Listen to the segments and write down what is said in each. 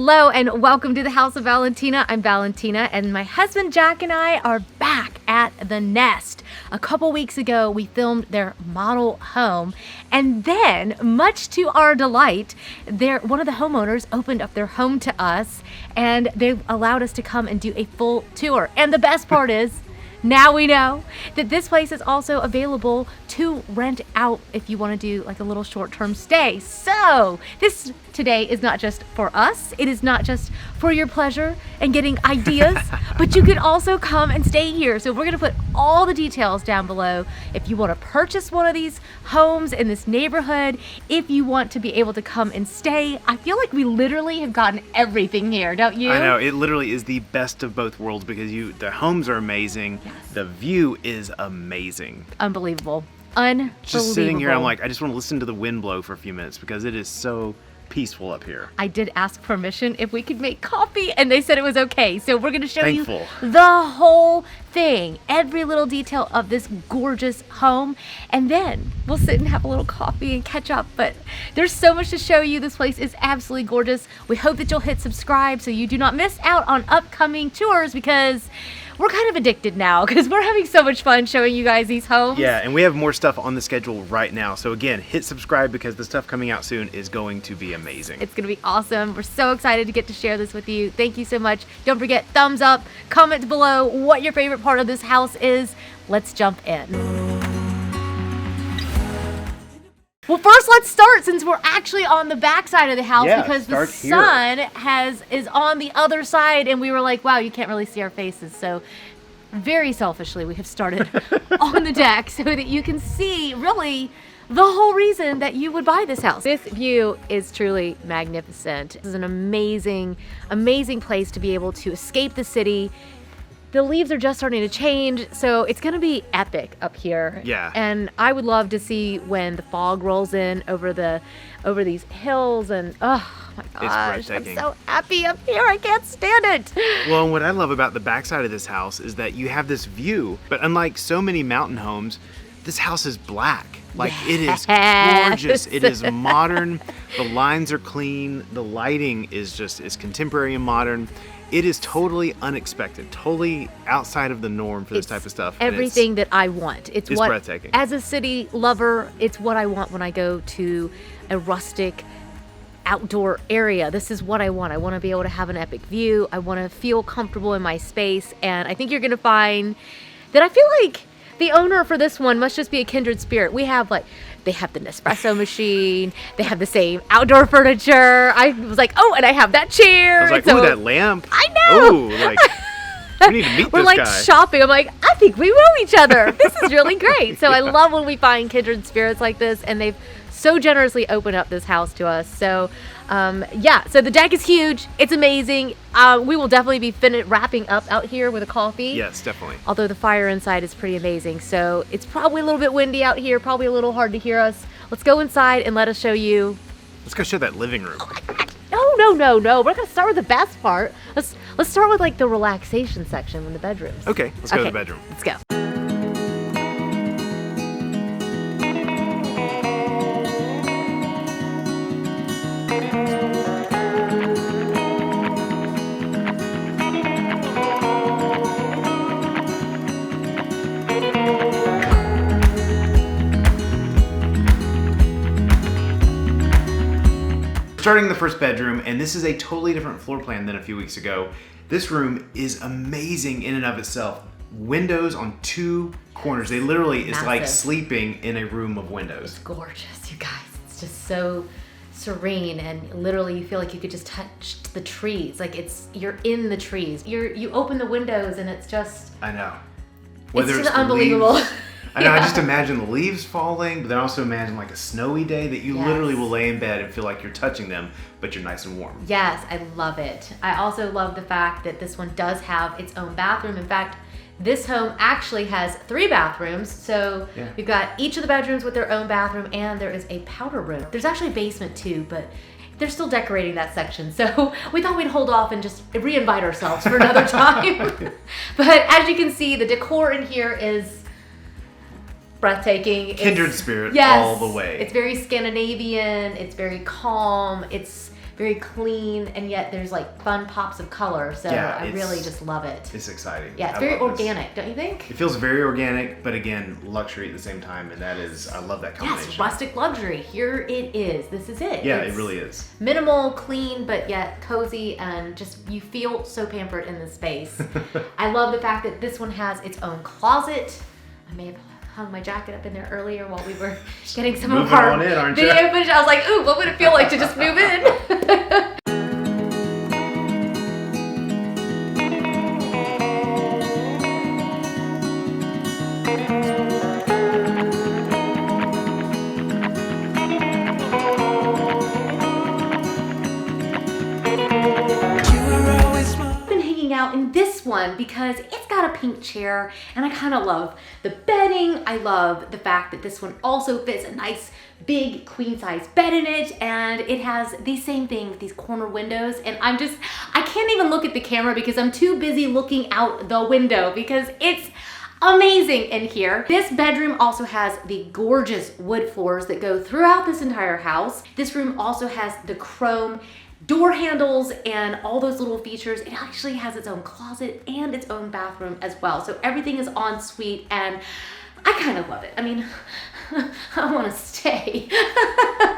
Hello and welcome to the House of Valentina. I'm Valentina and my husband Jack and I are back at the Nest. A couple weeks ago we filmed their model home, and then much to our delight, one of the homeowners opened up their home to us and they allowed us to come and do a full tour. And the best part is, now we know that this place is also available to rent out if you want to do like a little short-term stay. So this today is not just for us, it is not just for your pleasure and getting ideas, but you can also come and stay here. So we're going to put all the details down below. If you want to purchase one of these homes in this neighborhood, if you want to be able to come and stay, I feel like we literally have gotten everything here, don't you? I know, it literally is the best of both worlds because the homes are amazing, yes. The view is amazing. Unbelievable. Unbelievable. Just sitting here, I'm like, I just want to listen to the wind blow for a few minutes because it is so peaceful up here. I did ask permission if we could make coffee and they said it was okay. So we're going to show you the whole thing, every little detail of this gorgeous home, and then we'll sit and have a little coffee and catch up. But there's so much to show you. This place is absolutely gorgeous. We hope that you'll hit subscribe so you do not miss out on upcoming tours, because we're kind of addicted now because we're having so much fun showing you guys these homes. Yeah, and we have more stuff on the schedule right now. So again, hit subscribe because the stuff coming out soon is going to be amazing. It's going to be awesome. We're so excited to get to share this with you. Thank you so much. Don't forget, thumbs up, comment below what your favorite part of this house is. Let's jump in. Well, first let's start since we're actually on the back side of the house, because the sun is on the other side, and we were like, wow, you can't really see our faces. So very selfishly, we have started on the deck so that you can see really the whole reason that you would buy this house. This view is truly magnificent. This is an amazing, amazing place to be able to escape the city. The leaves are just starting to change, so it's going to be epic up here. Yeah. And I would love to see when the fog rolls in over these hills, and oh my gosh, it's breathtaking. I'm so happy up here. I can't stand it. Well, and what I love about the backside of this house is that you have this view, but unlike so many mountain homes, this house is black. Like, it is gorgeous. It is modern. The lines are clean. The lighting is contemporary and modern. It is totally unexpected, totally outside of the norm for this type of stuff. Everything that I want. It's what, breathtaking. As a city lover, it's what I want when I go to a rustic outdoor area. This is what I want. I want to be able to have an epic view. I want to feel comfortable in my space. And I think you're going to find that I feel like the owner for this one must just be a kindred spirit. They have the Nespresso machine. They have the same outdoor furniture. I was like, oh, and I have that chair. I was like, so, ooh, that lamp. I know. Ooh, like, we need to meet We're this guy. Shopping. I'm like, I think we know each other. This is really great. So I love when we find kindred spirits like this, and they've so generously opened up this house to us. So so the deck is huge. It's amazing. We will definitely be wrapping up out here with a coffee. Yes, definitely. Although the fire inside is pretty amazing. So it's probably a little bit windy out here, probably a little hard to hear us. Let's go inside and let us show you. Let's go show that living room. No. We're going to start with the best part. Let's start with like the relaxation section in the bedrooms. Okay, let's go to the bedroom. Let's go. Starting the first bedroom, and this is a totally different floor plan than a few weeks ago. This room is amazing in and of itself. Windows on two corners. They literally is like sleeping in a room of windows. It's gorgeous, you guys. It's just so serene, and literally you feel like you could just touch the trees. Like you're in the trees. You open the windows and it's just, I know. It's just unbelievable. I know, I just imagine the leaves falling, but then also imagine like a snowy day that you literally will lay in bed and feel like you're touching them, but you're nice and warm. Yes, I love it. I also love the fact that this one does have its own bathroom. In fact, this home actually has 3 bathrooms. So we've got each of the bedrooms with their own bathroom, and there is a powder room. There's actually a basement too, but they're still decorating that section. So we thought we'd hold off and just re-invite ourselves for another time. But as you can see, the decor in here is breathtaking. Kindred spirit all the way. It's very Scandinavian. It's very calm. It's very clean, and yet there's like fun pops of color. So Yeah, I really just love it. It's exciting. Yeah, it's I very love this. organic, don't you think? It feels very organic, but again, luxury at the same time, and that is, I love that combination. Yes, rustic luxury. Here it is. This is it. Yeah, It's it really is. minimal, clean, but yet cozy, and just you feel so pampered in this space. I love the fact that this one has its own closet. I may have hung my jacket up in there earlier while we were getting some of Moving our on in, aren't you? video footage. I was like, ooh, what would it feel like to just move in? Out in this one because it's got a pink chair, and I kind of love the bedding. I love the fact that this one also fits a nice big queen size bed in it, and it has the same thing with these corner windows, and I can't even look at the camera because I'm too busy looking out the window because it's amazing in here. This bedroom also has the gorgeous wood floors that go throughout this entire house. This room also has the chrome door handles and all those little features. It actually has its own closet and its own bathroom as well. So everything is en suite, and I kind of love it. I mean, I want to stay.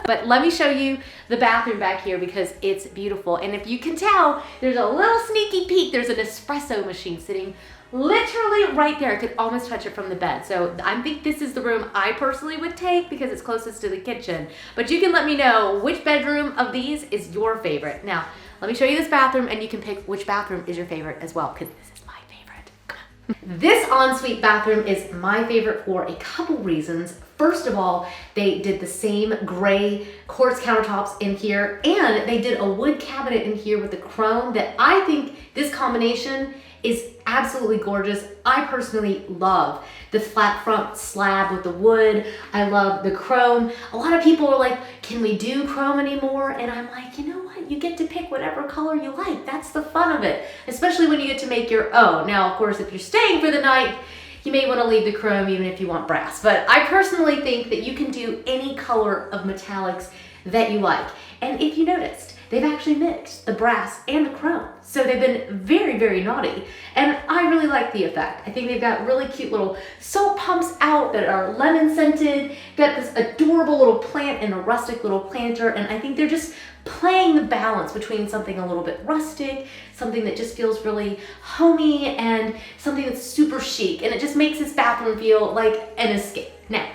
But let me show you the bathroom back here because it's beautiful. And if you can tell, there's a little sneaky peek. There's an espresso machine sitting literally right there. I could almost touch it from the bed. So I think this is the room I personally would take because it's closest to the kitchen. But you can let me know which bedroom of these is your favorite. Now, let me show you this bathroom, and you can pick which bathroom is your favorite as well, because this is my favorite. Come on. This ensuite bathroom is my favorite for a couple reasons. First of all, they did the same gray quartz countertops in here, and they did a wood cabinet in here with the chrome that I think this combination is absolutely gorgeous. I personally love the flat front slab with the wood. I love the chrome. A lot of people are like, can we do chrome anymore? And I'm like, you know what? You get to pick whatever color you like. That's the fun of it, especially when you get to make your own. Now, of course, if you're staying for the night, you may want to leave the chrome even if you want brass. But I personally think that you can do any color of metallics that you like. And if you noticed, they've actually mixed the brass and the chrome. So they've been very, very naughty. And I really like the effect. I think they've got really cute little soap pumps out that are lemon scented. Got this adorable little plant and a rustic little planter. And I think they're just playing the balance between something a little bit rustic, something that just feels really homey, and something that's super chic. And it just makes this bathroom feel like an escape. Now,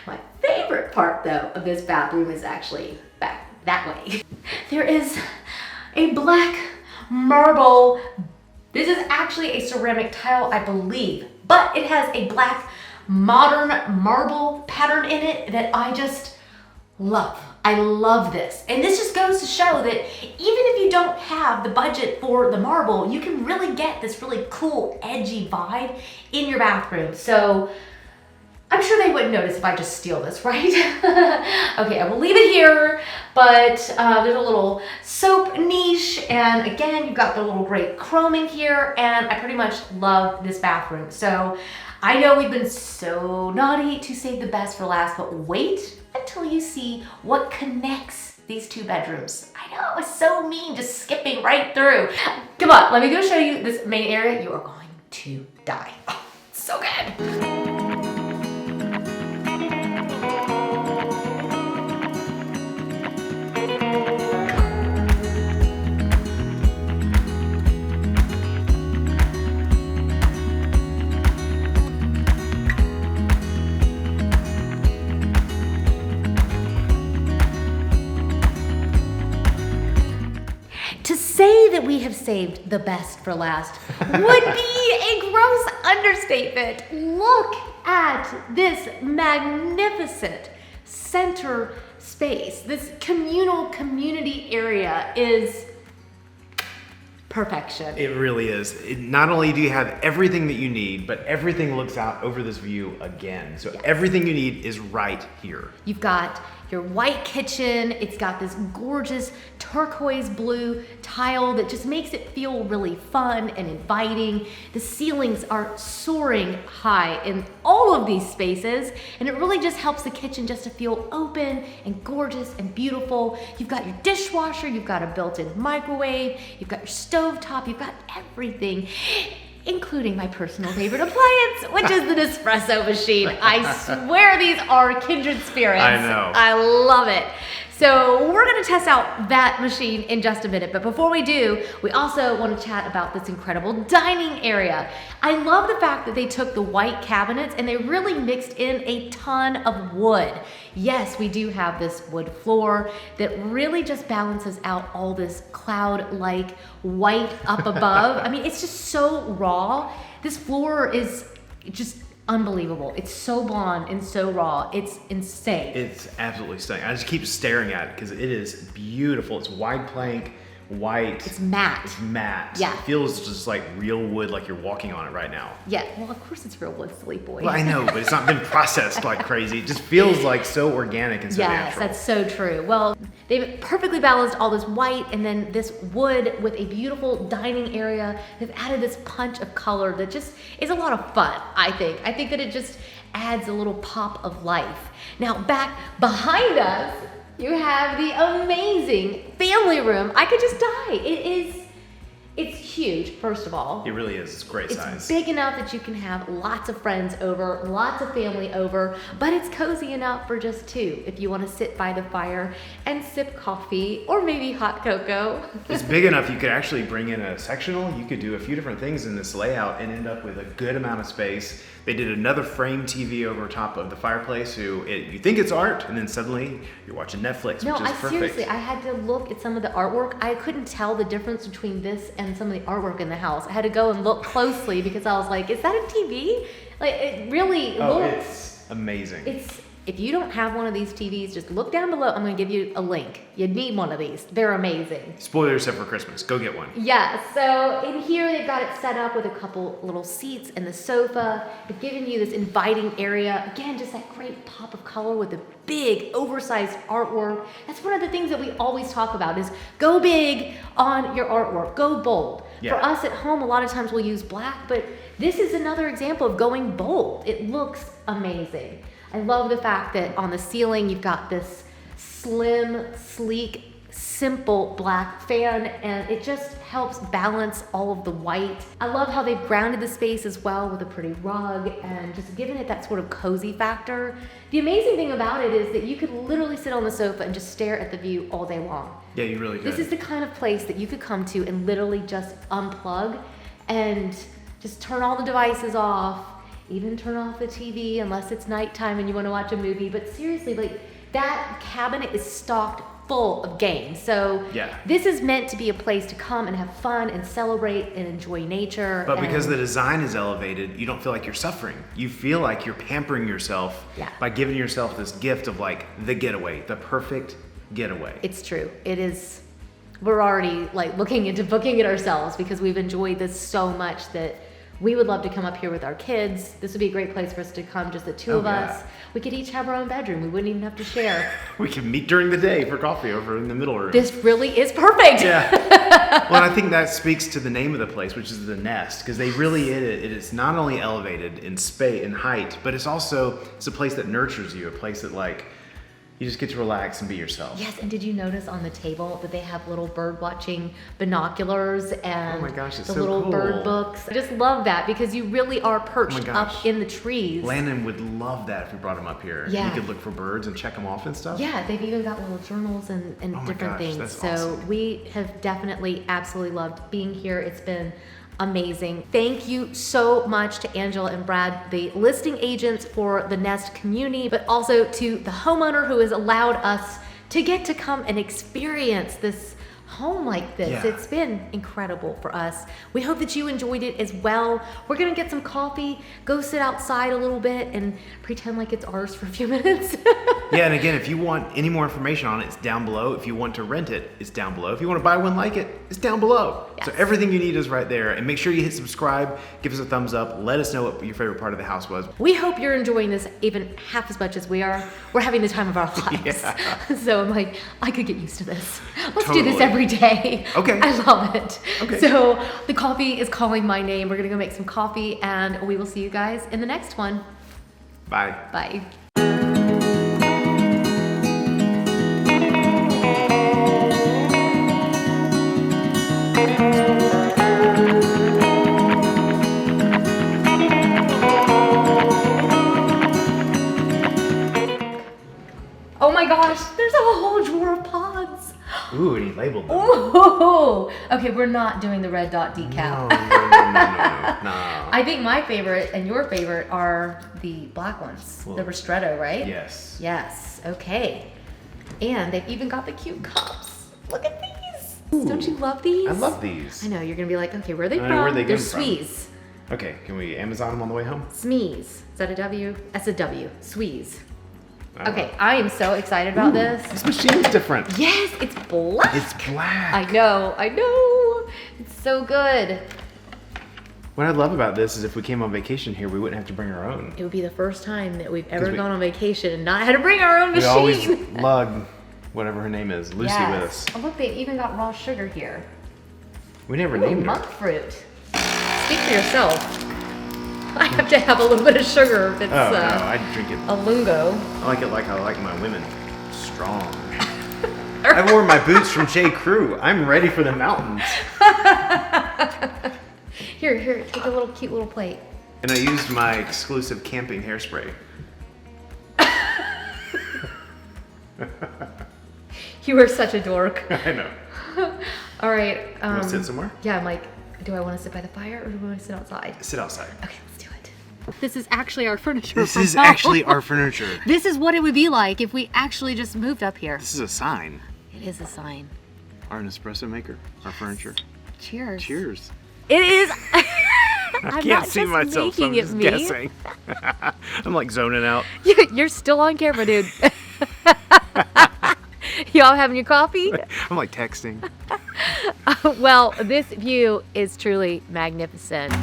my favorite part though of this bathroom is actually back that way. There is a black marble. This is actually a ceramic tile, I believe, but it has a black modern marble pattern in it that I just love. I love this. And this just goes to show that even if you don't have the budget for the marble, you can really get this really cool, edgy vibe in your bathroom. So I'm sure they wouldn't notice if I just steal this, right? Okay, I will leave it here, but there's a little soap niche, and again, you've got the little great chrome in here, and I pretty much love this bathroom. So I know we've been so naughty to save the best for last, but wait until you see what connects these two bedrooms. I know, it's so mean, just skipping right through. Come on, let me go show you this main area. You are going to die. Oh, so good. To say that we have saved the best for last would be a gross understatement. Look at this magnificent center space. This communal community area is perfection. It really is. Not only do you have everything that you need, but everything looks out over this view again. So everything you need is right here. You've got your white kitchen. It's got this gorgeous turquoise blue tile that just makes it feel really fun and inviting. The ceilings are soaring high in all of these spaces, and it really just helps the kitchen just to feel open and gorgeous and beautiful. You've got your dishwasher, you've got a built-in microwave, you've got your stovetop, you've got everything, including my personal favorite appliance, which is the Nespresso machine. I swear these are kindred spirits. I know. I love it. So we're gonna test out that machine in just a minute, but before we do, we also want to chat about this incredible dining area. I love the fact that they took the white cabinets and they really mixed in a ton of wood. Yes, we do have this wood floor that really just balances out all this cloud-like white up above. I mean, it's just so raw. This floor is just unbelievable. It's so blonde and so raw. It's insane. It's absolutely stunning. I just keep staring at it because it is beautiful. It's wide plank, white. It's matte. It's matte. Yeah. It feels just like real wood, like you're walking on it right now. Yeah, well, of course it's real wood, silly boy. Well, I know, but it's not been processed like crazy. It just feels like so organic and so Yes, natural. that's so true. Well, they've perfectly balanced all this white and then this wood with a beautiful dining area. They've added this punch of color that just is a lot of fun, I think. I think that it just adds a little pop of life. Now, back behind us, you have the amazing family room. I could just die. It's huge, first of all. It really is. It's great size. It's big enough that you can have lots of friends over, lots of family over, but it's cozy enough for just two if you want to sit by the fire and sip coffee or maybe hot cocoa. It's big enough you could actually bring in a sectional. You could do a few different things in this layout and end up with a good amount of space. They did another frame TV over top of the fireplace. You think it's art, and then suddenly you're watching Netflix, No, which is perfect. Seriously, I had to look at some of the artwork. I couldn't tell the difference between this and some of the artwork in the house. I had to go and look closely because I was like, is that a TV? Like, it really looks... It's amazing. If you don't have one of these TVs, just look down below. I'm going to give you a link. You need one of these. They're amazing. Spoiler except for Christmas. Go get one. Yeah, so in here they've got it set up with a couple little seats and the sofa. They've given you this inviting area. Again, just that great pop of color with the big, oversized artwork. That's one of the things that we always talk about is go big on your artwork. Go bold. Yeah. For us at home, a lot of times we'll use black, but this is another example of going bold. It looks amazing. I love the fact that on the ceiling you've got this slim, sleek, simple black fan, and it just helps balance all of the white. I love how they've grounded the space as well with a pretty rug and just given it that sort of cozy factor. The amazing thing about it is that you could literally sit on the sofa and just stare at the view all day long. Yeah, you really could. This is the kind of place that you could come to and literally just unplug and just turn all the devices off. Even turn off the TV unless it's nighttime and you want to watch a movie. But seriously, like that cabinet is stocked full of games. So yeah. This is meant to be a place to come and have fun and celebrate and enjoy nature. But because the design is elevated, you don't feel like you're suffering. You feel like you're pampering yourself by giving yourself this gift of like the getaway, the perfect getaway. It's true. It is. We're already like looking into booking it ourselves because we've enjoyed this so much that we would love to come up here with our kids. This would be a great place for us to come, just the two of us. We could each have our own bedroom. We wouldn't even have to share. We could meet during the day for coffee over in the middle room. This really is perfect. Yeah. Well, I think that speaks to the name of the place, which is the Nest, because they really, it is not only elevated in space and height, but it's a place that nurtures you, a place that like, you just get to relax and be yourself. Yes, and did you notice on the table that they have little bird watching binoculars and oh my gosh, it's the so little cool. bird books? I just love that because you really are perched up in the trees. Landon would love that if we brought him up here. Yeah. You could look for birds and check them off and stuff. Yeah, they've even got little journals and different things. That's so awesome. We have definitely absolutely loved being here. It's been amazing. Thank you so much to Angela and Brad, the listing agents for the Nest community, but also to the homeowner who has allowed us to get to come and experience this home like this. Yeah. It's been incredible for us. We hope that you enjoyed it as well. We're gonna get some coffee, go sit outside a little bit and pretend like it's ours for a few minutes. Yeah, and again, if you want any more information on it, it's down below. If you want to rent it, it's down below. If you want to buy one like it, it's down below. Yes. So everything you need is right there. And make sure you hit subscribe, give us a thumbs up, let us know what your favorite part of the house was. We hope you're enjoying this even half as much as we are. We're having the time of our lives. Yeah. So I'm like, I could get used to this. Let's do Totally. this every day. Okay. I love it. Okay. So the coffee is calling my name. We're gonna go make some coffee and we will see you guys in the next one. Bye. Bye. Oh my gosh, there's a whole drawer of pods. Ooh, and he labeled them. Ooh. Okay, we're not doing the red dot decal. No. I think my favorite and your favorite are the black ones. Well, the ristretto, right? Yes. Yes, okay. And they've even got the cute cups. Look at these. Ooh. Don't you love these? I love these. I know, you're gonna be like, okay, where are they I from? know, where are they They're coming from? Swees. Okay, can we Amazon them on the way home? Smees. Is that a W? That's a W. Swees. I don't Okay, know. I am so excited about this. This machine's different. Yes, it's black. It's black. I know. It's so good. What I love about this is if we came on vacation here, we wouldn't have to bring our own. It would be the first time that we've ever we- gone on vacation and not had to bring our own We machine. always lug whatever her name is, Lucy, with us. Oh, look, they even got raw sugar here. We never Ooh, named monk her. fruit. Speak for yourself. I have to have a little bit of sugar if it's Oh, no, I drink it. a lungo. I like it like I like my women. Strong. I wore my boots from J. Crew. I'm ready for the mountains. Here, take a little cute little plate. And I used my exclusive camping hairspray. You are such a dork. I know. All right. You want to sit somewhere? Yeah, I'm like, do I want to sit by the fire or do I want to sit outside? Sit outside. Okay, let's do it. This is actually our furniture. This from is home. actually our furniture. This is what it would be like if we actually just moved up here. This is a sign. It is a sign. Our Nespresso maker, our furniture. Cheers. Cheers. It is. I I'm can't not see just myself, so I'm making just it me. guessing. I'm like zoning out. You're still on camera, dude. Y'all having your coffee? I'm like texting. Well, this view is truly magnificent.